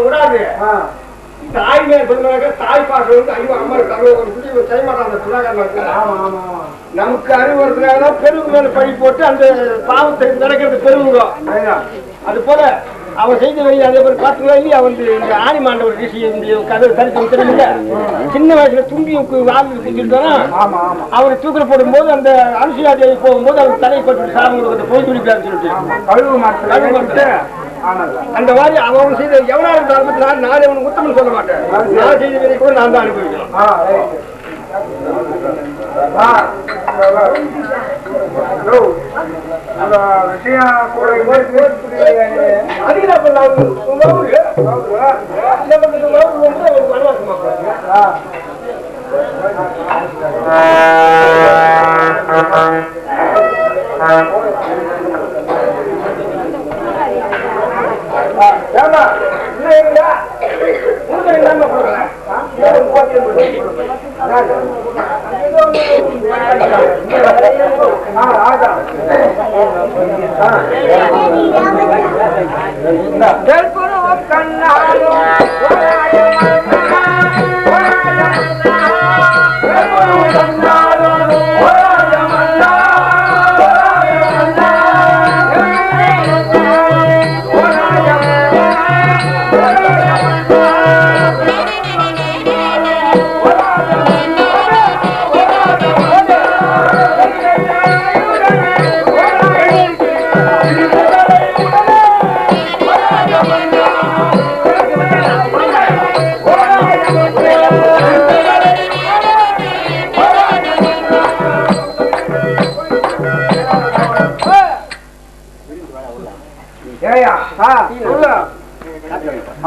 விடாது. தாய் மேல் சொன்னாங்க தாய் பாசம் வந்து ஐயோ அம்மா கருவ செய்ய மாட்டான் அந்த சுதாகரன். நமக்கு அறிவுறுத்துறாங்க பெருவு மேல பழி போட்டு அந்த பாவத்தை நடக்கிறது பெருவுங்க. அது போல அவன் செய்த வழி அதே மாதிரி பாத்துங்களா இல்லையா வந்து இந்த ஆணி மாண்டவர் ரிஷி கதை சரித்திரம் தெரியுங்க. சின்ன வயசுல தும்பி வாழ்ந்து செஞ்சுட்டானா அவரை தூக்கில போடும் போது அந்த அனுசுயா தேவி போகும்போது அவர் தலையை பட்டு சாமி கொடுக்க போய் துடிப்பாரு சொல்லிட்டு அந்த மாதிரி அவன் செய்த எவனா இருந்தாலும் நானே அவனுக்கு உத்தமன் சொல்ல மாட்டேன். நான் செய்த வரை கூட நான் தான் அனுபவிக்கிறேன்.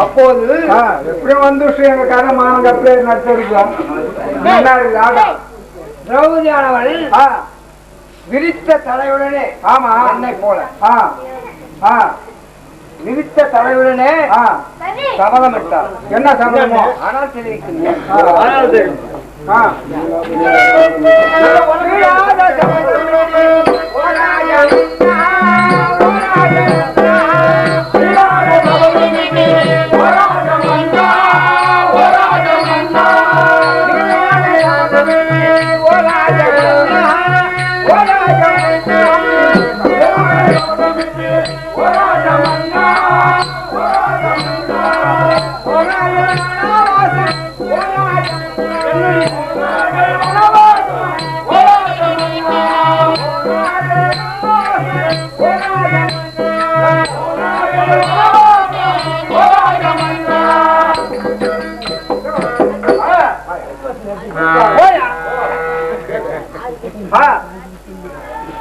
அப்போது எப்படி வந்து கரமான திரௌபதியானவள் விரித்த தலையுடனே ஆமா அன்னை போல விரித்த தலையுடனே சபதம் விட்டார். என்ன சபதமோ ஆனால் தெரிவிக்கிறேன்.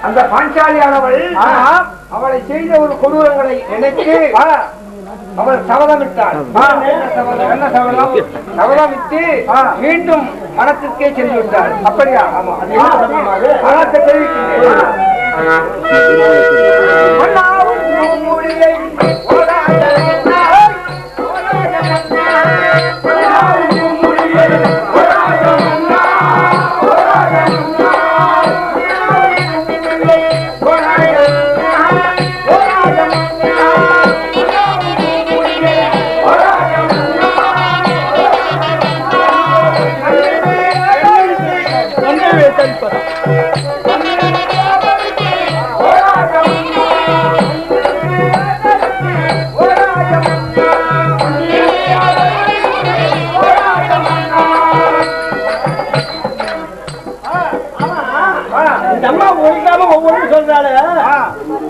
அந்த பாஞ்சாலியானவள் அவளை செய்த ஒரு கொடூரங்களை நினைத்து அவள் சபதமிட்டாள். என்ன சபதம்? சபதமிட்டு மீண்டும் மனத்திற்கே சென்று விட்டாள். அப்படியா? மனத்தை தெரிவிக்கின்றேன்.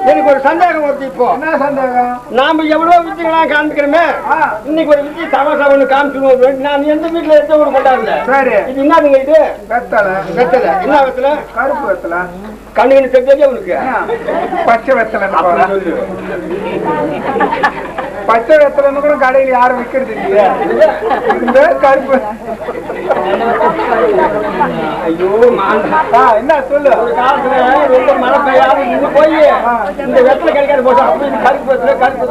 எனக்கு ஒரு சந்தேகம் வருது. இப்போ என்ன சந்தேகம்? நாம எவ்வளவு வித்தியெல்லாம் காமிக்கிறோமே, இன்னைக்கு ஒரு வித்தியை சமோசா ஒண்ணு காமிச்சுடுவோம். நான் எந்த வீட்டுல எந்த ஒரு கொண்டாடுல. சரி, இது என்னதுங்க? இது வெத்தலை. வெத்தலை என்ன வெத்தலை? கருப்பு வெத்தலை. கண்ணு தெரிஞ்சதே உனக்கு? பச்சை வெத்தலை. பச்சை வெத்தலைன்னு கூட கடையில் யாரும் விற்கிறது இல்லையா? இந்த கருப்பு. ஐயோ என்ன சொல்லு. ஒரு காலத்துல ரொம்ப மழை பெய்யாது போய் இந்த வெத்தலை கிடைக்காது போட்டா அப்படி கருப்பு வெத்தலை கருப்பு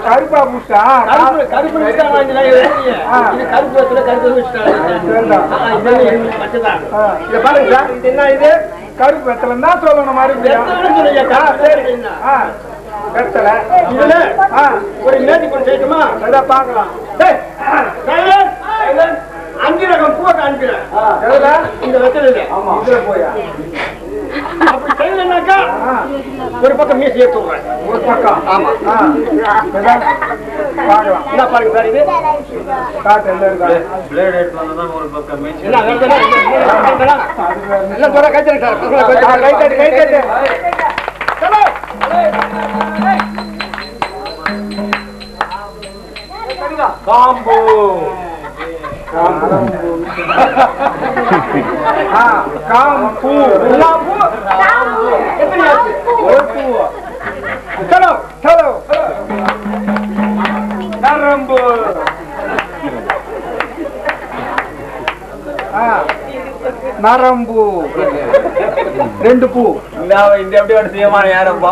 கருப்பா பூசா கருப்பு கருப்பு வெத்தலை கருப்பு வச்சுட்டாங்க. இதை பாருங்க சார், இது என்ன? இது கருப்பு வெத்தலை தான் சொல்லணும். மறுபடியும் இதுல ஒரு மேஜிக் பண்ணி செய்யட்டுமா? அதான் பார்க்கலாம். 5 ரகம் பூவை காண்கிறேன் இந்த வெத்தலையில. போயா அப்படி செய்யலன்னாக்கா ஒரு பக்கம் மீசி ஏற்று விடுறேன். ஒரு பக்கம் ஆமா பார்க்கலாம். என்ன பாருங்க சார், இது காட்டு ஒரு பக்கம் மீசி எல்லாம் சொல்ல கைத்தட்டு சார், கைத்தட்டு கைத்தட்டு. காம்பு காம்பு சலோ சலோ நரம்பு நரம்பு 2 பூ. இந்த எப்படி ஒரு செய்யமான யாரப்பா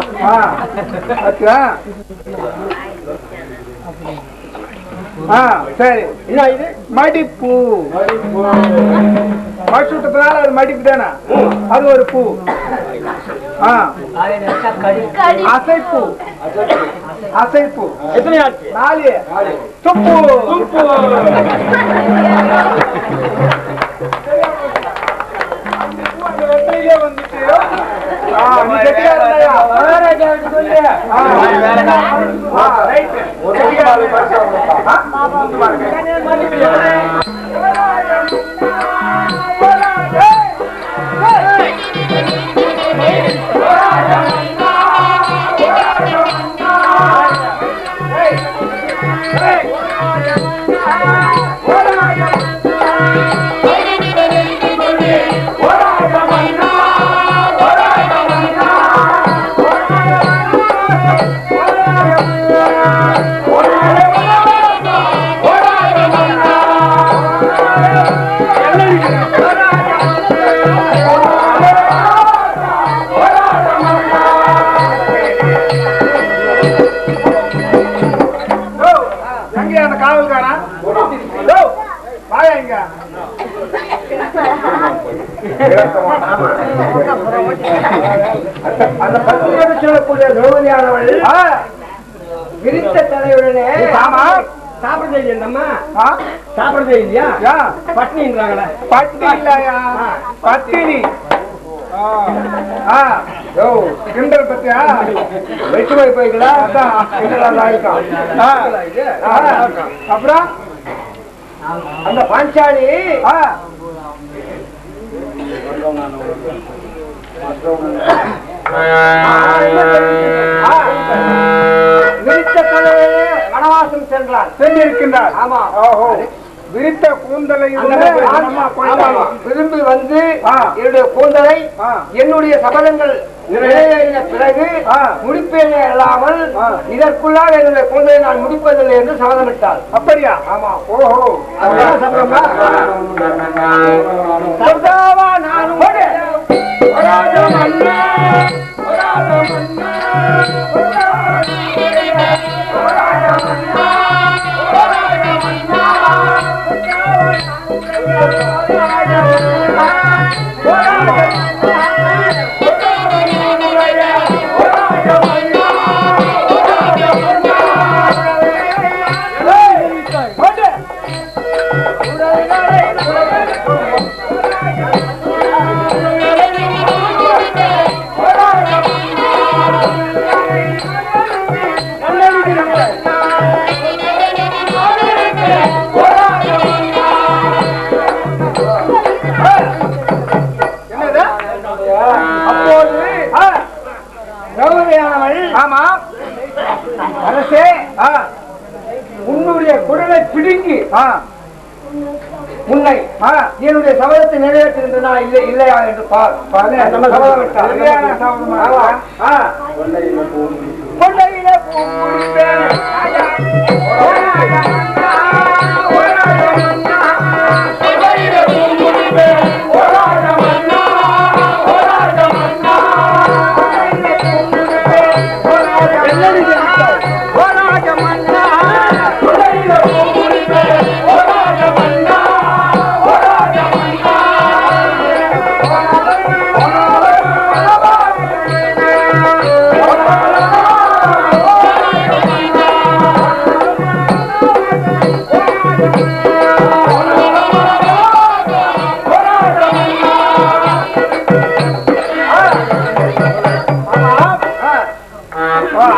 சரி. என்ன இது? மடிப்பூ. மடிச்சுட்டதுனால அது மடிப்பு தானே, அது ஒரு பூ. அசைப்பூ. அசைப்பூ எத்தனை ஆச்சு? 4. துப்பு. துப்பு வந்துட்டு அந்த பத்திரிகை சொல்லக்கூடிய திரௌபதியானவள் விரித்த தலையுடனே சாப்பிடுறது இல்லையம்மா, சாப்பிடுறதே இல்லையா? பட்டினின்றாங்களே. பட்டினி இல்லையா? பட்டினி. கிண்டல் பத்தியா வெற்றி போய் போய்க்கலாம். அப்புறம் அந்த பாஞ்சாலி வனவாசம் சென்றிருக்கின்றார். ஆமா, விரித்த கூந்தலை விரும்பி வந்து என்னுடைய கூந்தலை என்னுடைய சபதங்கள் நிறைவேறின பிறகு முடிப்பேனே அல்லாமல் இதற்குள்ளாக என்னுடைய கூந்தலை நான் முடிப்பதில்லை என்று சபதமிட்டார். அப்படியா? ஆமா. ஓஹோ, அதுதான் சபதமா? உன்னுடைய குடலை பிடுங்கி உன்னை என்னுடைய சபதத்தை நிறைவேற்றுகின்றனா இல்லை இல்லையா என்று பார்.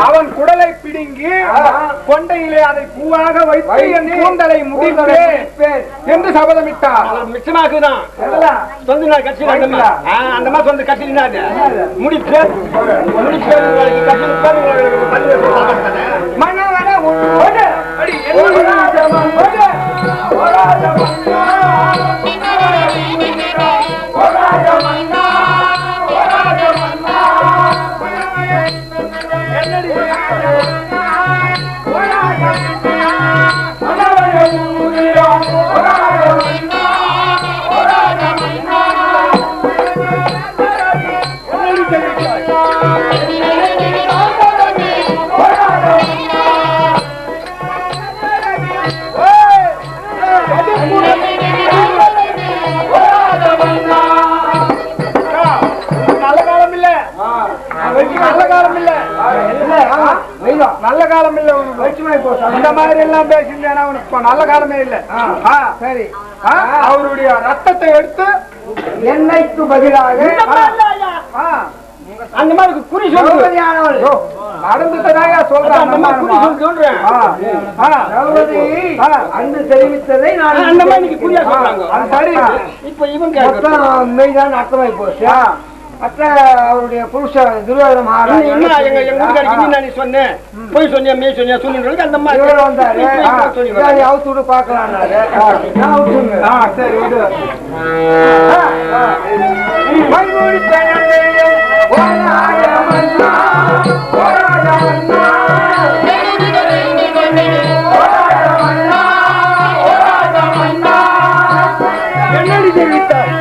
அவன் குடலை பிடுங்கி கொண்டையிலே அதை பூவாக வைத்து என் கூந்தலை முடிப்பேன் என்று சபதமிட்டார். மிச்சமாக்குதான் சொந்த நாள் கட்சி அந்த மாதிரி சொந்த கட்சி முடிப்பேன் நல்ல காலம் இல்ல. இந்த மாதிரி எல்லாம் பேசியிருந்தேன் அவனுக்கு நல்ல காலமே இல்ல. சரி, அவருடைய ரத்தத்தை எடுத்து எண்ணெய்க்கு பதிலாக அந்த மாதிரி குறி சொல்றேன் நடந்துட்டதாக சொல்றேன். அன்று தெரிவித்ததை நான் அந்த மாதிரி குறியா சொல்றாங்க. சரி, இப்ப இவங்க மெய்தான் அர்த்தமாய் போச்சு. மற்ற அவருடைய புருஷ துரியோதன மகாராஜா சொன்னேன் போய் சொன்னியா மெய் சொன்னியா சொல்லி அந்த மாதிரி வந்தாரு. அவுத்து பாக்கலான்னாரு. சரி விடு. என்னடி தெரிவித்தார்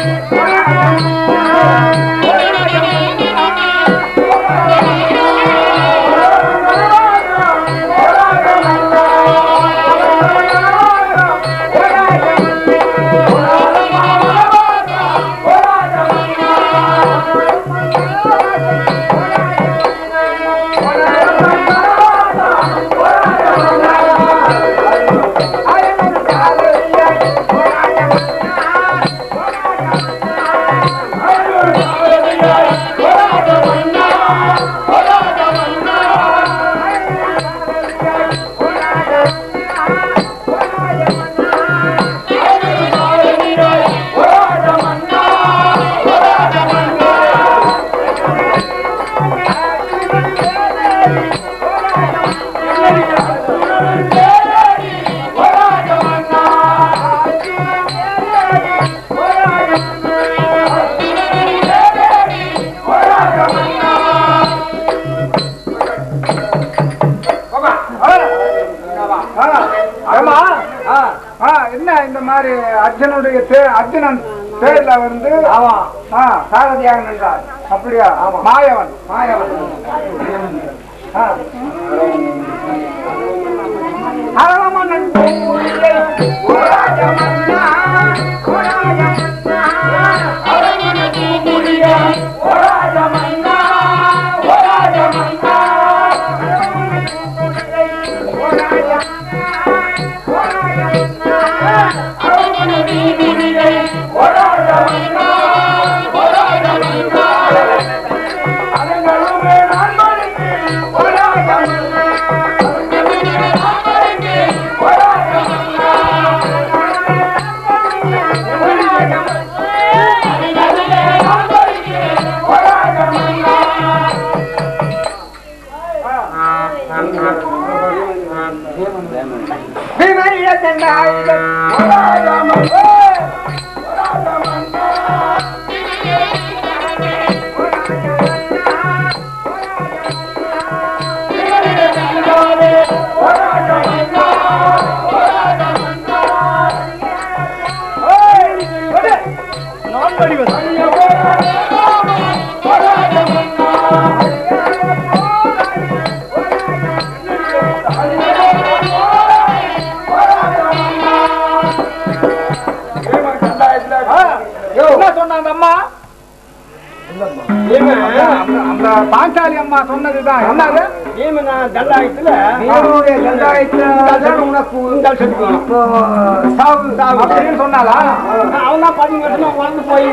என்ன இந்த மாதிரி அர்ஜுனுடைய அர்ஜுனன் பேர்ல வந்து சாரதியாக நின்றார். அப்படியா? மாயவன். என்ன அந்த பாஞ்சாலி அம்மா சொன்னதுதான். என்னது? பீமனா தண்டாயத்துல நீங்களுடைய தண்டாயத்துல உனக்கு அப்படின்னு சொன்னாலா? அவன் தான் 10 வருஷமா வளர்ந்து போய்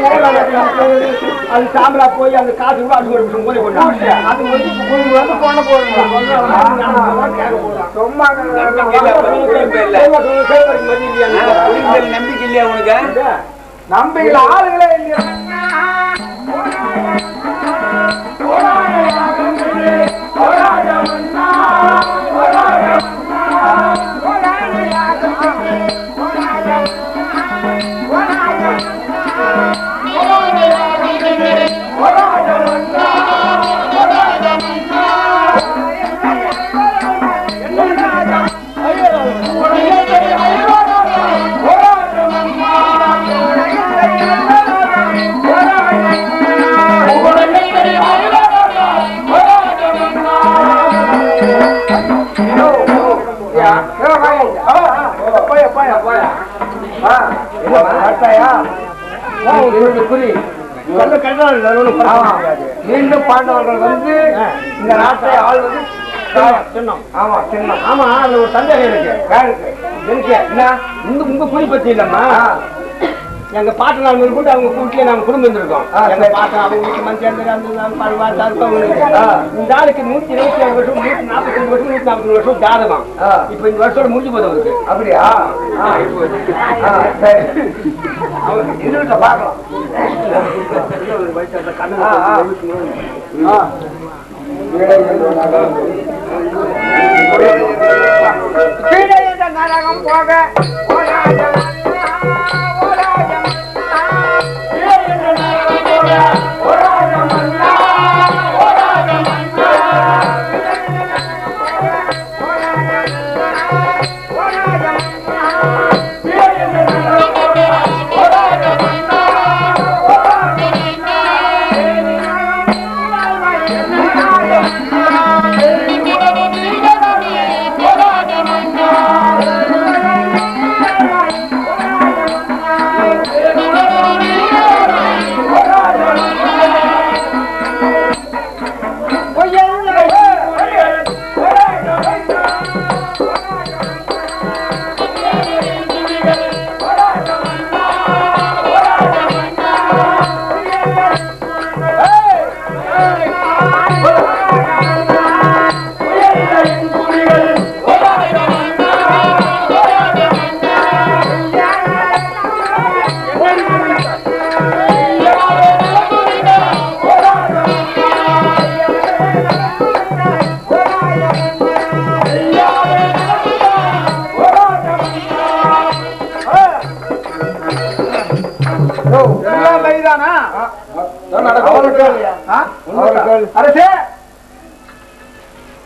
அது சாம்பலா போய் அந்த காசு கூட அது ஒரு போய் கொண்டாங்க. அது வந்து போன போடுங்க சும்மா நம்பிக்கை இல்லையா உனக்கு? நம்பிக்கை ஆளுங்களே இல்லையா? மீண்டும் பாண்டவர்கள் வந்து இந்த நாட்டை ஆள்வது சின்னம். ஆமா சின்னம். ஆமா அதுல ஒரு சந்தேகம் இருக்கு. இருக்கு என்ன உங்க குறி பத்தி இல்லம்மா. எங்க பாட்டு நாள் கூட அவங்க கூட்டிலே நாங்க குடும்பம் இருந்திருக்கோம். எங்க பாட்டு அவங்க வீட்டு மனுஷன் இந்த ஆளுக்கு 127 வருஷம் 145 வருஷம் 140 வருஷம் ஜாதகம். இப்ப இந்த வருஷம் முடிஞ்சு போதும் அவருக்கு. அப்படியா? சரி அவங்க இருக்க பார்க்கலாம். நரகம் போக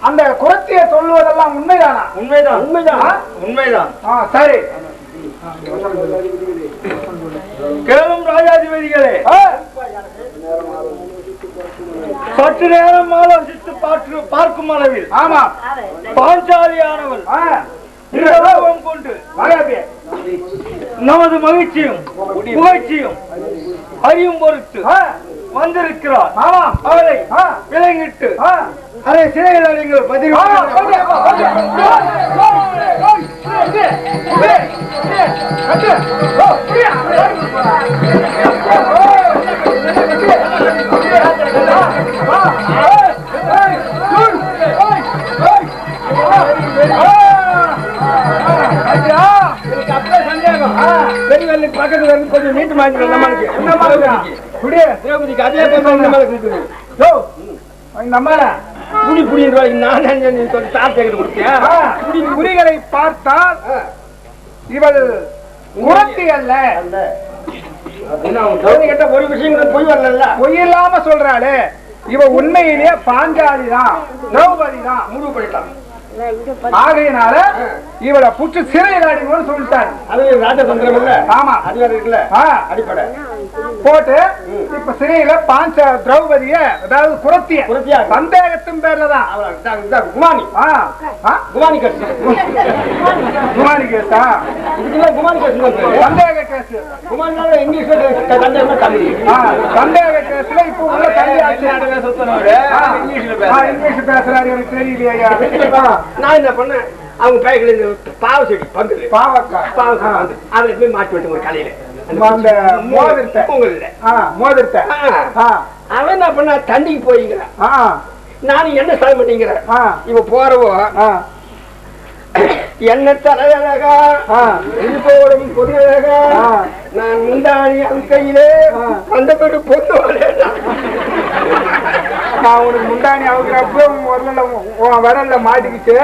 அந்த குரத்திய சொல்லுவதெல்லாம் உண்மைதானா? உண்மைதான் உண்மைதான் உண்மைதான். சரி கேளும் ராஜாதிபதிகளே. சற்று நேரம் ஆலோசித்து பார்க்கும் அளவில் ஆமா பாஞ்சாலியானவள் கொண்டு நமது மகிழ்ச்சியும் புகழ்ச்சியும் அறியும் பொருட்டு வந்திருக்கிறார். அவரை விலங்கிட்டு அதை சிறையில் நீங்கள் பதில் பக்கத்துல இருந்து கொஞ்சம் நீட்டு மாற்றி நம்மளுக்கு திரௌபதிக்கு அதே புடி புடின்னு நான் சொல்லி சாப்பிட்டு கொடுத்தேன். புலிகளை பார்த்தால் இவள் குரத்தி அல்ல. கேட்ட ஒரு விஷயம் பொய் வரல. பொய் இல்லாம சொல்றாளே இவ உண்மையிலேயே பாஞ்சாலி தான், திரௌபதி தான் முடிவு பண்ணிட்டான். ஆகையினால இவளை புற்று சிறையில் அடிக்கணும்னு சொல்லிட்டாரு. அது ராஜதந்திரம் இல்ல. ஆமா அது இருக்குல்ல அடிப்படை. போட்டு இப்ப சிறையில பாஞ்ச திரௌபதிய அதாவது குரத்திய சந்தேகத்தின் பேர்லதான் குமானி குமானி கேஸ் குமானி கேஸா குமானி கேஸ் சந்தேக கேஸ் குமாரினால இங்கிலீஷ்ல சந்தேக கேஸ்ல இப்ப உள்ள இங்கிலீஷ் பேசுறாரு எனக்கு தெரியலையா. நான் என்ன பண்ணேன் அவங்க பேக்கில் இந்த பாவ செடி பந்து பாவக்காய் அதை போய் மாட்டி விட்டு ஒரு கலையில அந்த மோதிரத்தை அவன் என்ன பண்ண தண்டிக்கு போய்ங்கிறான். நானும் என்ன சாய மாட்டேங்கிறேன். இவ போறவோ என்ன தலையழகா இது போடும் பொதுவழகா நான் முந்தாணி அவன் கையிலே அந்த பேரு பொண்ணு நான் உனக்கு முந்தாணி அவுக்கிறப்ப வரல மாட்டிக்கிச்சு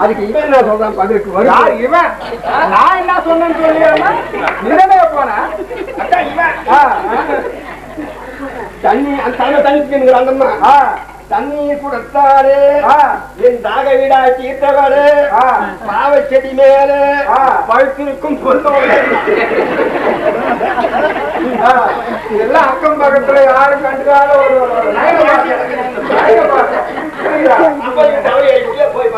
அதுக்கு இவன் என்ன சொல்றான் பதிலுக்கு வரும் இவன் நான் என்ன சொன்னேன்னு சொல்லி நிறமே போனேன் தண்ணி அந்த தண்ணி அந்தம்மா தண்ணீர் குடத்தாரு என் தாக வீடா தீர்த்தவாரு பாவ செடி மேல பழுத்திருக்கும் பொண்ணோடு இதெல்லாம் அக்கம் பக்கத்துல யாரும் கண்டுக்காத ஒரு போய்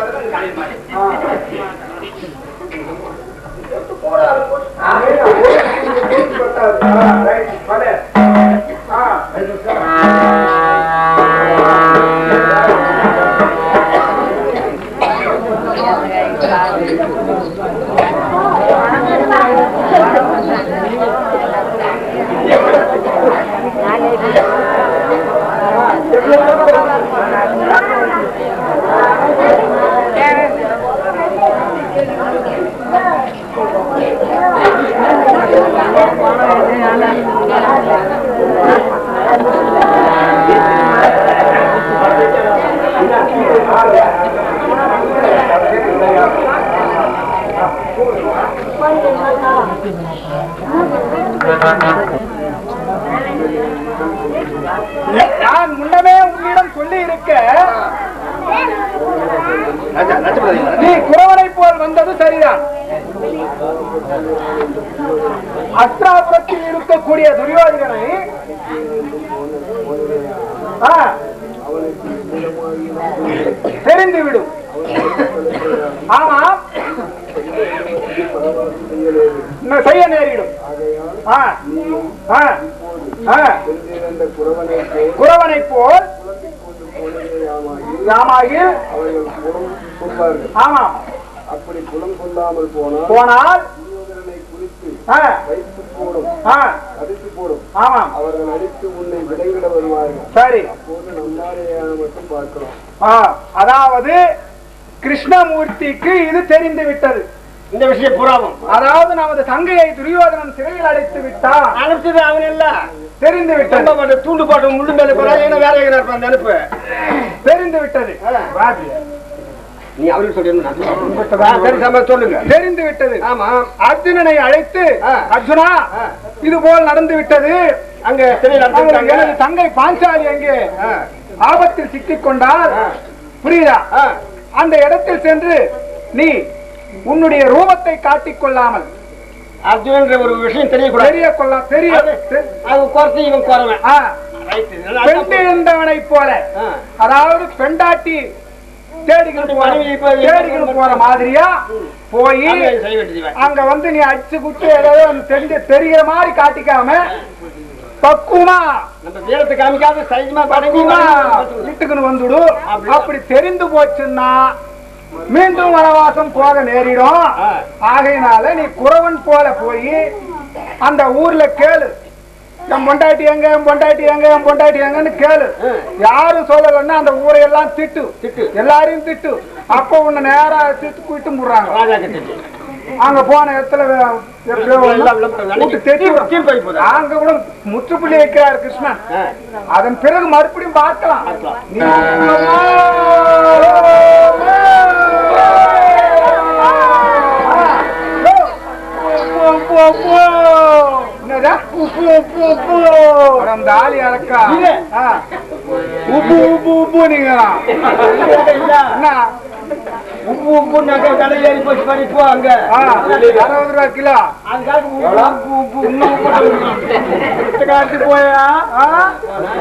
நான் முன்னமே உன்னிடம் சொல்லி இருக்க நீ குறவனை போல் வந்தது சரிதான். அஸ்திராபுரத்தில் இருக்கக்கூடிய துரியோதனனை தெரிந்துவிடும். ஆமா செய்ய நேரிடும். குறவனை போல் ஆமா அப்படி குலம் கொள்ளாமல் போனால் அடித்து போடும். ஆமாம் அவர்கள் அடித்து உன்னை விடைவிட வருவார்கள். சரி அப்போது நம்மாரையான மட்டும் பார்க்கிறோம். அதாவது கிருஷ்ணமூர்த்திக்கு இது தெரிந்து விட்டது. இந்த விஷயம் புறாவும் அதாவது நமது தங்கையை துரியோதனன் சிறையில் அடைத்து விட்டான். அனுப்பிச்சது அவன் இல்ல தெரிந்து விட்டது. தூண்டு பாட்டு முள்ளு மேல வேற அனுப்பு தெரிந்து விட்டது. நீ அவருக்கு சொல்லுங்க. தெரிந்து விட்டது. ஆமா அர்ஜுனனை அழைத்து அர்ஜுனா இது போல் நடந்து விட்டது. அங்க எனது தங்கை பாஞ்சாலி அங்கே ஆபத்தில் சிக்கிக் கொண்டால் புரியுதா? அந்த இடத்தில் சென்று நீ உன்னுடைய ரூபத்தை காட்டிக் கொள்ளாமல் அர்ஜுனன் ஒரு விஷயம் பெண்டிருந்தவனை போல அதாவது பெண்டாட்டி தேடிக்கிட்டு போற மாதிரியா போய் அங்க வந்து நீ அடிச்சு குட்டு ஏதாவது தெரிகிற மாதிரி காட்டிக்காம பக்குவமா நம்ம வீரத்தை காமிக்காத சைஜமா படங்குமா வீட்டுக்குன்னு வந்துடு. அப்படி தெரிந்து போச்சுன்னா மீண்டும் வனவாசம் போக நேரிடும். ஆகையினால நீ குறவன் போல போய் அந்த ஊர்ல கேளு, என் பொண்டாட்டி எங்க என் பொண்டாட்டி எங்க என் பொண்டாட்டி எங்கன்னு கேளு. யாரும் சொல்லலன்னா அந்த ஊரையெல்லாம் திட்டு எல்லாரையும் திட்டு. அப்ப உன்னை நேரா திட்டு கூட்டு போடுறாங்க. அங்க போன இடத்துல அங்க கூட முற்றுப்புள்ளி வைக்கிறார் கிருஷ்ணன். அதன் பிறகு மறுபடியும் பார்க்கலாம். தாலி அழக்கா உப்பு உப்பு உப்பு நீங்க உப்பு உப்பு நகை கடை ஏறி போச்சு மாதிரி போ அங்க 60 ரூபா கிலோ. இன்னும் காட்டு போயா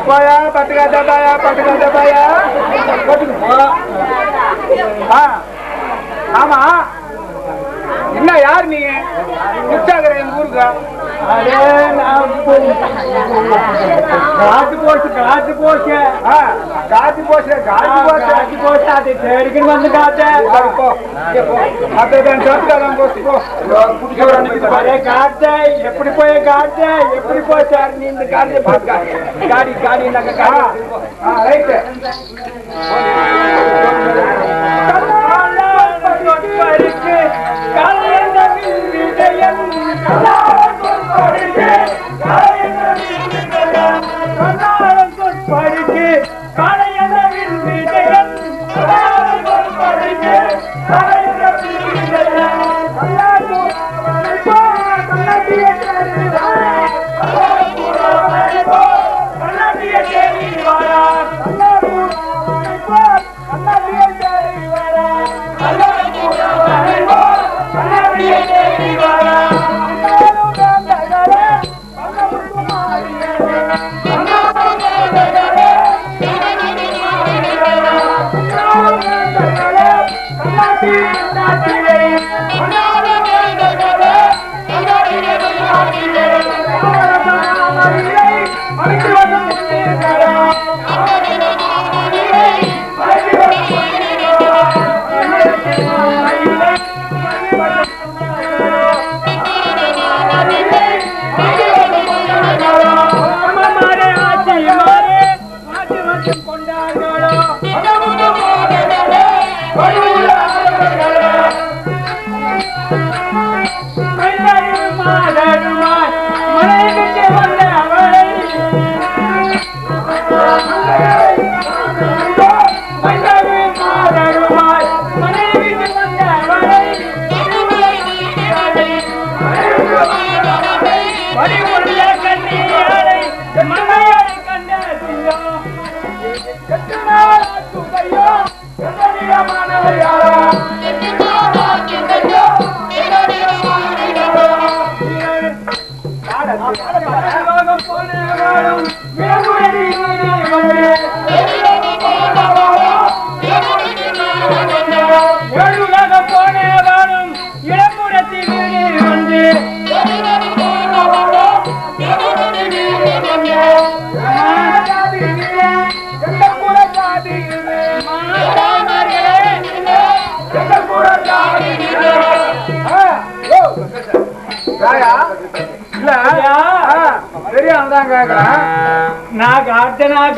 போயா பத்து காட்டா பாயா பத்து காட்டா பாயா போட்டுக்கு போ. ஆமா என்ன யார் நீ குச்சாகிற எங்க ஊருக்கு? காத்து போச்சு காத்து போச்சு காத்து போச்சு காத்து போச்சு காத்து போச்சு அதை தேடிக்கிட்டு வந்து காத்தேன் அதான் சொல்லிட்டாதான் போச்சு போ. காத்தேன் எப்படி போய் காத்தேன் எப்படி போய் சார் நீ இந்த காத்தை பார்க்க காடி காடி நாங்க ரைட்டு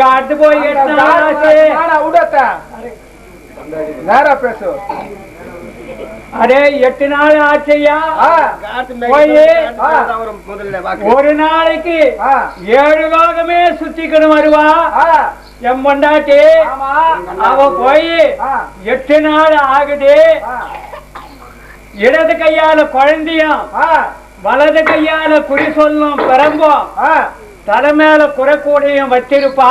காட்டு போய் நேரா பேசு. அடே 8 நாள் ஆச்சையா ஒரு நாளைக்கு 7 லோகமே சுத்திக்கணும் வருவா என் பொண்டாட்டி. அவ போய் 8 நாள் ஆகுது. இடது கையால குழந்தையும் வலது கையால குறி சொல்லும் பெரம்பும் தலைமையில குறைக்கூடியும் வச்சிருப்பா.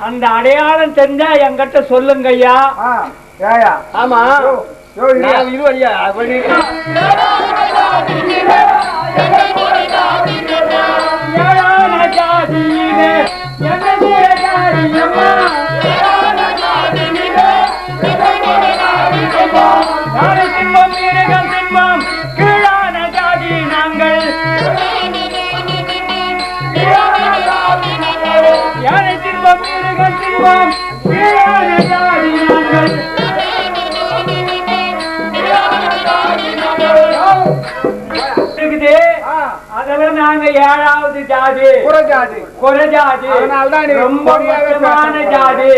அந்த அடையாளம் தெரிஞ்சா என்கிட்ட சொல்லுங்க ஐயா. ஆமா இது ஐயா தின்பம் வீரகம் தின்பம் கீழான ஜாதி நாங்கள் யானை தின்பம் வீரகம் தின்பம் கீழான ஜாதி நாங்கள் அதெல்லாம் நாங்க 7வது ஜாதி குறஜாதி. அதனால்தான் ரொம்ப முக்கியமான ஜாதி.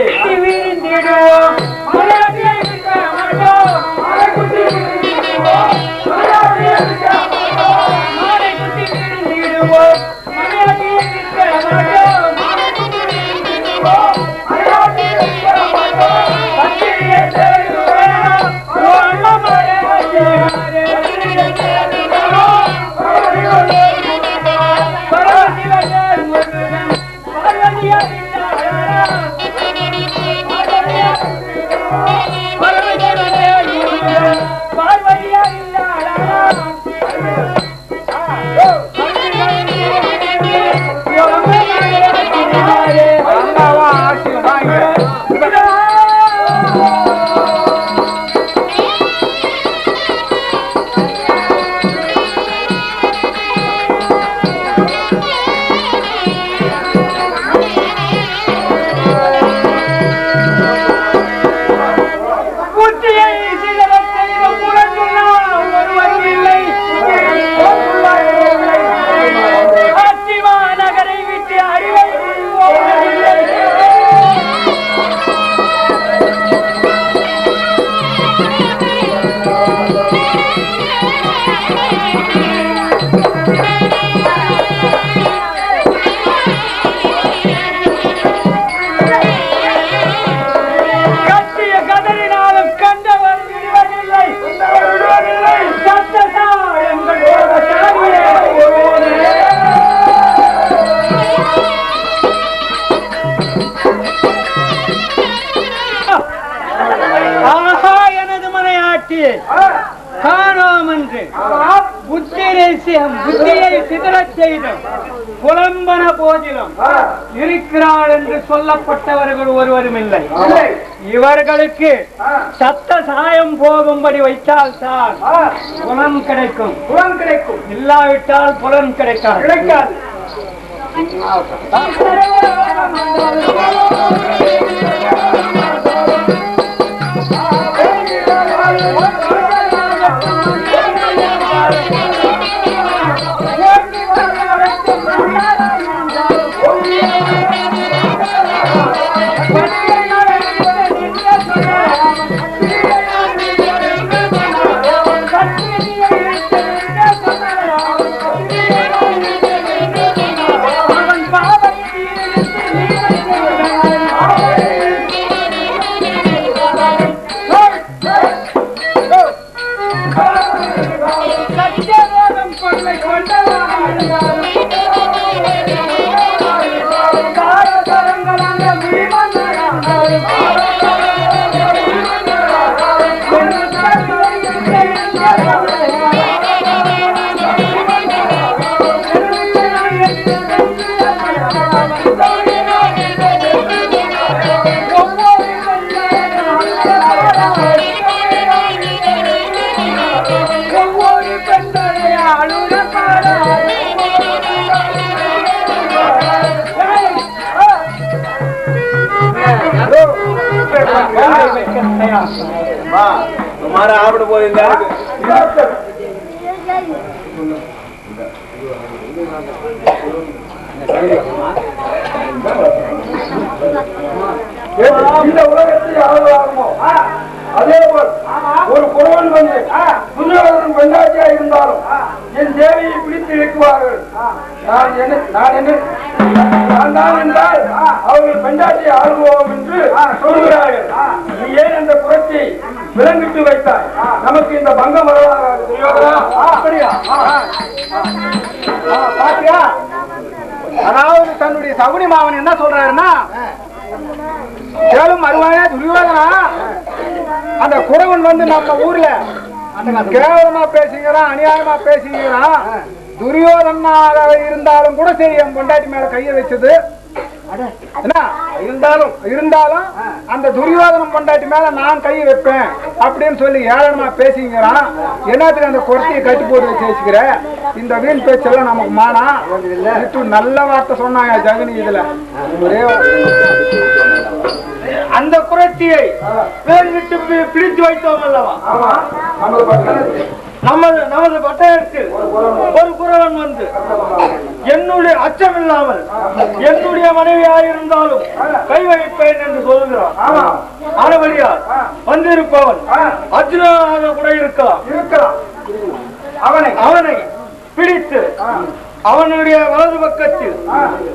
வீழ்ந்திடுவோம் காணோம் என்று புத்தியை சிதறச் செய்தும் புலம்பன போதிலும் இருக்கிறாள் என்று சொல்லப்பட்டவர்கள் ஒருவரும் இல்லை. இவர்களுக்கு சத்த சாயம் போகும்படி வைத்தால் தான் புலன் கிடைக்கும். இல்லாவிட்டால் புலன் கிடைக்காது. तुम्हारा आपड़ बोलेंगे இந்த உலகத்தில் யாரும் ஆகுமோ அதே போல் ஒரு குறவன் வந்து துரியோதனன் பெண்டாட்டியா இருந்தாலும் என் தேவையை பிடித்து இழுக்குவார்கள். நான் தான் என்றால் அவர்கள் பெண்டாட்டியை ஆளுவோம் என்று சொல்கிறார்கள். நீ ஏன் அந்த புரட்சியை விலங்கிட்டு வைத்தாய்? நமக்கு இந்த பங்கம் வரலாறு துரியோதனா. அப்படியா? பாத்தியா? அதாவது தன்னுடைய சகுனி மாவன் என்ன சொல்றாருன்னா, கேளும் அருவாயா துரியோதனா, அந்த குறவன் வந்து நம்ம ஊர்ல கேவலமா பேசுகிறான், அநியாயமா பேசுகிறான். துரியோதனாக இருந்தாலும் கூட சரி என் பொண்டாட்டி மேல கைய வச்சது என்ன இருந்தாலும் அந்த துரியோதனம் பொண்டாட்டி மேல நான் கை வைப்பேன் அப்படின்னு சொல்லி ஏளனமா பேசிக்கிறான். என்னத்துக்கு அந்த குரத்தையை கட்டி போட்டு வச்சுக்கிற? இந்த வீண் பேச்செல்லாம் நமக்கு மானா நல்ல வார்த்தை சொன்னாங்க ஜெகனி. இதுல ஒரே அந்த குரத்தியை விட்டு பிடித்து வைத்தோம் அல்லவா? நமது பட்டயத்தில் ஒரு குறவன் வந்து என்னுடைய அச்சம் இல்லாமல் என்னுடைய மனைவியாயிருந்தாலும் கை வைப்பேன் என்று சொல்லுகிறான். ஆனபடியால் வந்திருப்பவன் அர்ஜுனாக கூட இருக்கலாம். அவனை பிடித்து அவனுடைய வலது பக்கத்தில்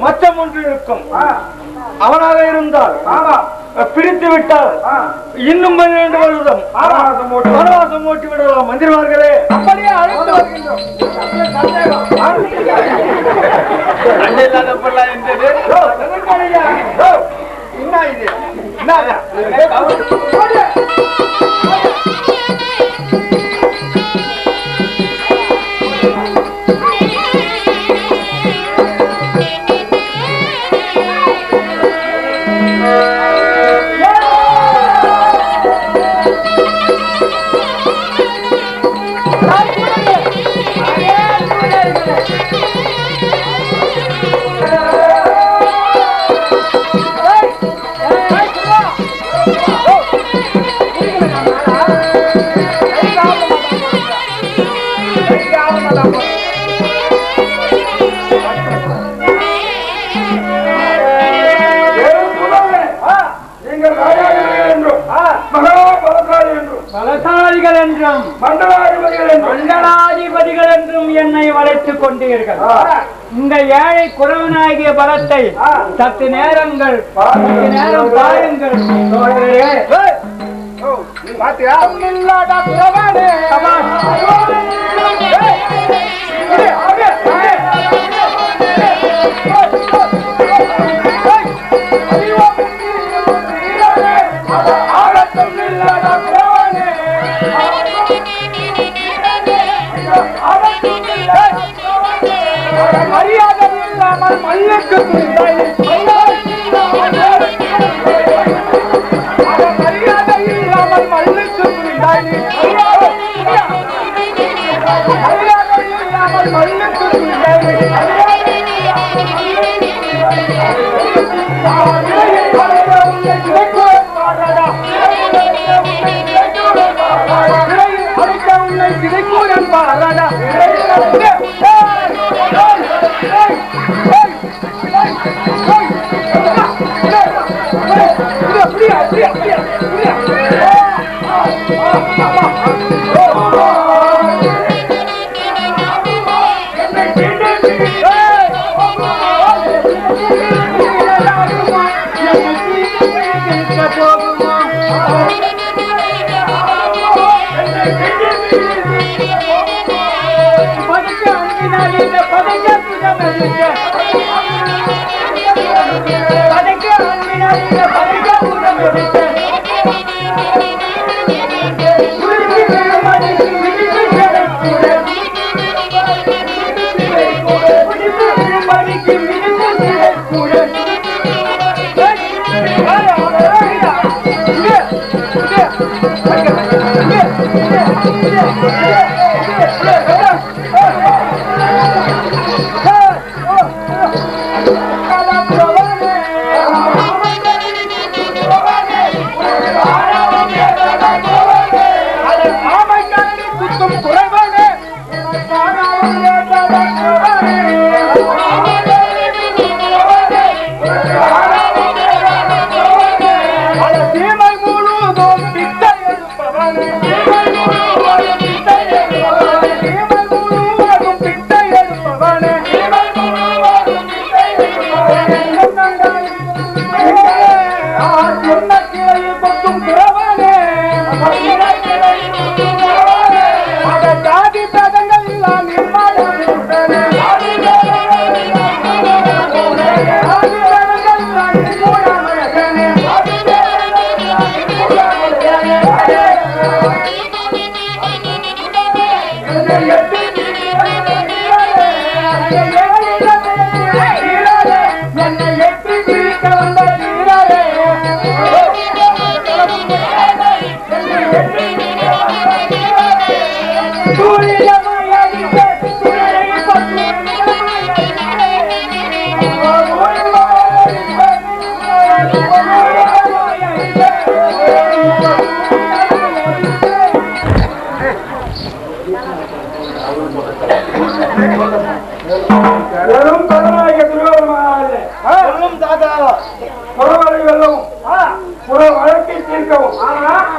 மச்சம் ஒன்று இருக்கும். அவனாக இருந்தால் பிடித்து விட்டால் இன்னும் 12 வருடம் வனவாசம் ஓட்டி விடலாம். மந்திரிமார்களே, அப்படியே அழைத்து வருகின்றோம். என்ன இது? மண்டலாதிபதிகள் என்றும் என்னை வளைத்துக் கொண்டீர்கள். இந்த ஏழை குறவனாகிய பலத்தை சற்று நேரம் பாருங்கள். பாத்தியா? மரியாதை இல்லாமல் மல்லுக்கு மரியாதை இல்லாமல் மல்லுக்கு மரியாதை இல்லாமல் மல்லுக்கு உன்னை கிடைக்கூறன் பாராடா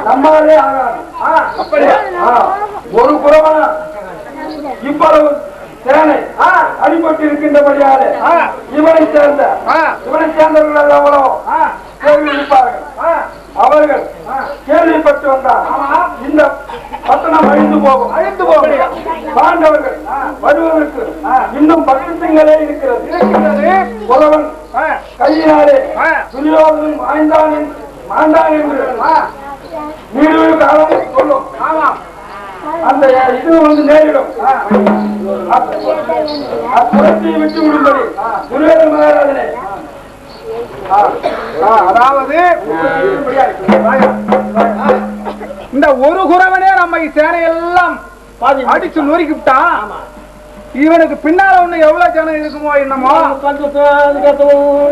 நம்மாலே ஆகாது. ஒரு புறமான இவ்வளவு சேனை அடிபட்டு இருக்கின்றபடியாலே இவனை சேர்ந்தவர்கள் எவ்வளவு கேள்வி இருப்பார்கள். அவர்கள் கேள்விப்பட்டு வந்தார் இந்த பட்டணம் அழிந்து போகும். பாண்டவர்கள் வருவதற்கு இன்னும் 10 திங்களே இருக்கிறது. புலவன் கையினாலே துரியோதனன் மாண்டான் என்று நீடு காலம் சொல்லும். அந்த இது வந்து நேரிடும். அப்புறத்தை விட்டு விடும்படி துரியோதன மகாராஜனே. அதாவது இந்த ஒரு குறவனே நம்ம சேனையெல்லாம் அடிச்சு நொறுக்கிவிட்டான். இவனுக்கு பின்னால ஒண்ணு எவ்வளவு ஜனம் இருக்குமோ என்னமோ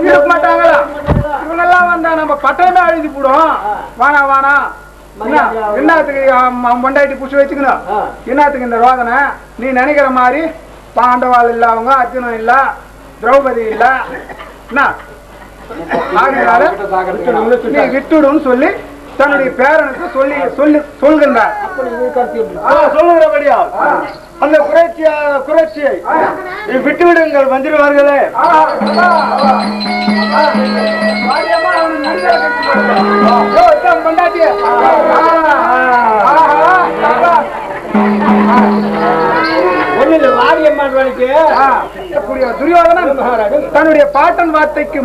இருக்க மாட்டாங்களா? இவனெல்லாம் வந்தா நம்ம பட்டயமே அழுதி போடும். வானா வானா என்னத்துக்கு பொண்டாட்டி புடிச்சு வச்சுக்கணும்? என்னத்துக்கு இந்த ரோதனை? நீ நினைக்கிற மாதிரி பாண்டவாள் இல்ல, அவங்க அர்ஜுனன் இல்ல, திரௌபதி இல்ல, நீ விட்டுடும் சொல்லி தன்னுடைய பேரனுக்கு சொல்லி சொல்கின்றார். சொல்லுகிறபடியா அந்த குறைச்சியை விட்டுவிடுங்கள், வந்துடுவார்களே. துரியோதனன் தன்னுடைய பாட்டன் வார்த்தைக்கு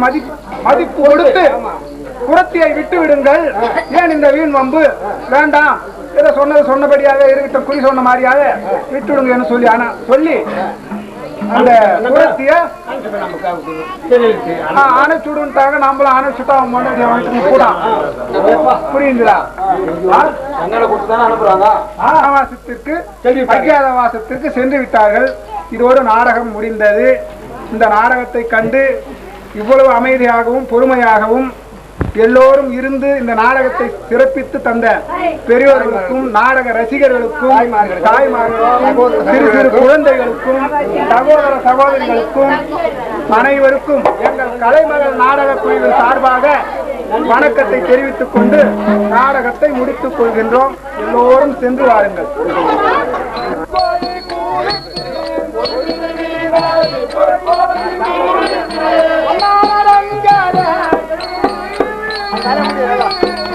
மதிப்பு கொடுத்து புறத்தியை விட்டு விடுங்கள், ஏன் இந்த வீண் வம்பு வேண்டாம் ஏதோ சொன்னது சொன்னபடியாக இருக்கட்டும், குறி சொன்ன மாதிரியாக விட்டுடுங்கன்னு சொல்லி ஆனா சொல்லி அந்த குரத்திய அணைச்சுடுன்ட்டாங்க. நம்மளும் அணைச்சுட்டா கூட புரியுங்களா? வாசத்திற்கு அஜ்ஞாத வாசத்திற்கு சென்று விட்டார்கள். இதோடு நாடகம் முடிந்தது. இந்த நாடகத்தை கண்டு இவ்வளவு அமைதியாகவும் பொறுமையாகவும் எல்லோரும் இருந்து இந்த நாடகத்தை சிறப்பித்து தந்த பெரியோர்களுக்கும் நாடக ரசிகர்களுக்கும் தாய்மார்களுக்கும் சிறு சிறு குழந்தைகளுக்கும் சகோதர சகோதரிகளுக்கும் அனைவருக்கும் எங்கள் கலைமகள் நாடக குழுவின் சார்பாக வணக்கத்தை தெரிவித்துக் கொண்டு நாடகத்தை முடித்துக் கொள்கின்றோம். எல்லோரும் சென்று வாருங்கள். தர முடியாது.